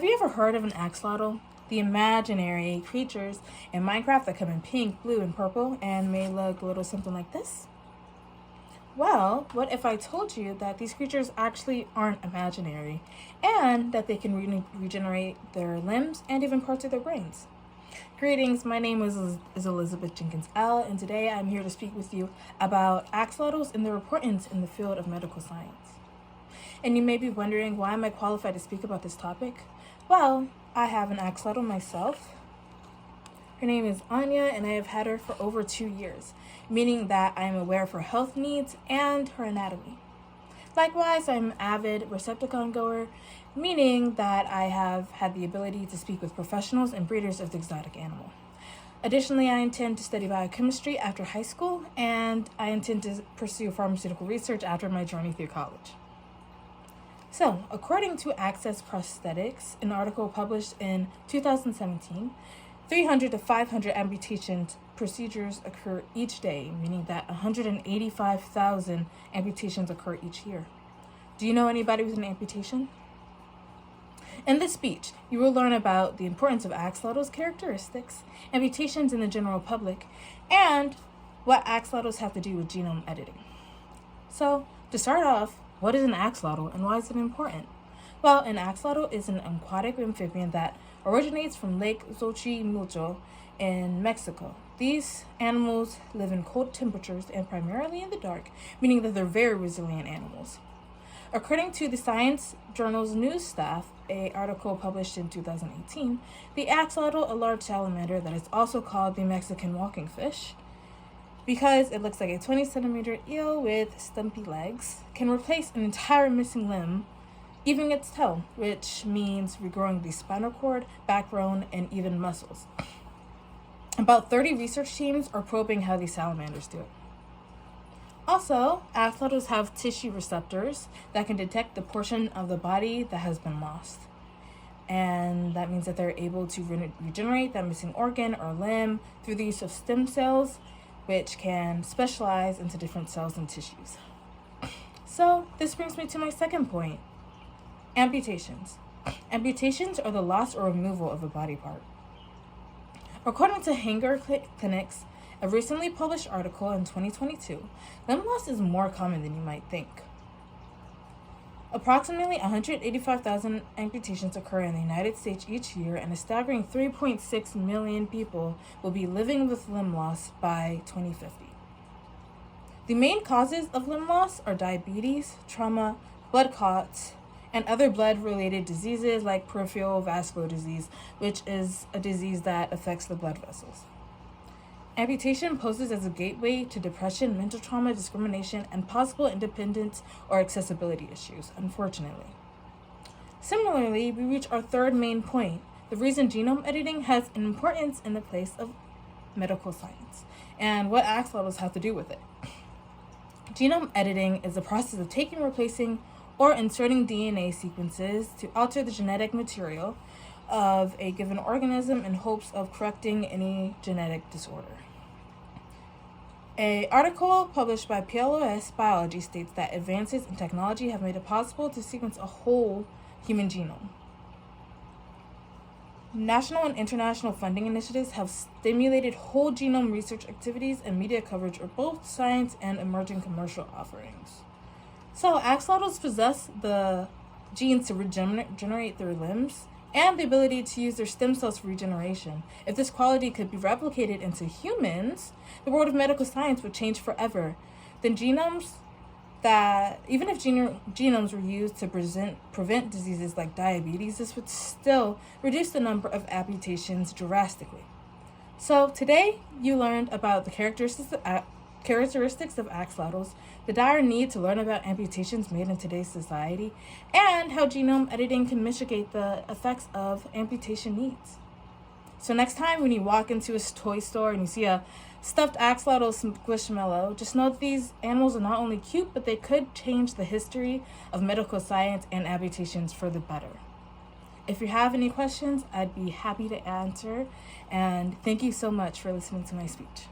Have you ever heard of an axolotl? The imaginary creatures in Minecraft that come in pink, blue, and purple and may look a little something like this? Well, what if I told you that these creatures actually aren't imaginary and that they can regenerate their limbs and even parts of their brains? Greetings, my name is Elizabeth Jenkins L, and today I'm here to speak with you about axolotls and their importance in the field of medical science. And you may be wondering, why am I qualified to speak about this topic? Well, I have an axolotl myself. Her name is Anya, and I have had her for over 2 years, meaning that I am aware of her health needs and her anatomy. Likewise, I'm an avid Recepticon goer, meaning that I have had the ability to speak with professionals and breeders of the exotic animal. Additionally, I intend to study biochemistry after high school, and I intend to pursue pharmaceutical research after my journey through college. So, according to Access Prosthetics, an article published in 2017, 300 to 500 amputation procedures occur each day, meaning that 185,000 amputations occur each year. Do you know anybody with an amputation? In this speech, you will learn about the importance of axolotls' characteristics, amputations in the general public, and what axolotls have to do with genome editing. So, to start off, what is an axolotl and why is it important? Well, an axolotl is an aquatic amphibian that originates from Lake Xochimilco in Mexico. These animals live in cold temperatures and primarily in the dark, meaning that they're very resilient animals. According to the Science Journal's news staff, an article published in 2018, the axolotl, a large salamander that is also called the Mexican walking fish, because it looks like a 20-centimeter eel with stumpy legs, can replace an entire missing limb, even its toe, which means regrowing the spinal cord, backbone, and even muscles. About 30 research teams are probing how these salamanders do it. Also, axolotls have tissue receptors that can detect the portion of the body that has been lost. And that means that they're able to regenerate that missing organ or limb through the use of stem cells, which can specialize into different cells and tissues. So this brings me to my second point, amputations. Amputations are the loss or removal of a body part. According to Hanger Clinics, a recently published article in 2022, limb loss is more common than you might think. Approximately 185,000 amputations occur in the United States each year, and a staggering 3.6 million people will be living with limb loss by 2050. The main causes of limb loss are diabetes, trauma, blood clots, and other blood-related diseases like peripheral vascular disease, which is a disease that affects the blood vessels. Amputation poses as a gateway to depression, mental trauma, discrimination, and possible independence or accessibility issues, unfortunately. Similarly, we reach our third main point, the reason genome editing has an importance in the place of medical science, and what axolotls have to do with it. Genome editing is the process of taking, replacing, or inserting DNA sequences to alter the genetic material of a given organism in hopes of correcting any genetic disorder. An article published by PLOS Biology states that advances in technology have made it possible to sequence a whole human genome. National and international funding initiatives have stimulated whole genome research activities and media coverage of both science and emerging commercial offerings. So, axolotls possess the genes to regenerate their limbs and the ability to use their stem cells for regeneration. If this quality could be replicated into humans, the world of medical science would change forever. Then genomes even if genomes were used to prevent diseases like diabetes, this would still reduce the number of amputations drastically. So today, you learned about the characteristics of axolotls, the dire need to learn about amputations made in today's society, and how genome editing can mitigate the effects of amputation needs. So next time when you walk into a toy store and you see a stuffed axolotl squishmallow, just know that these animals are not only cute, but they could change the history of medical science and amputations for the better. If you have any questions, I'd be happy to answer, and thank you so much for listening to my speech.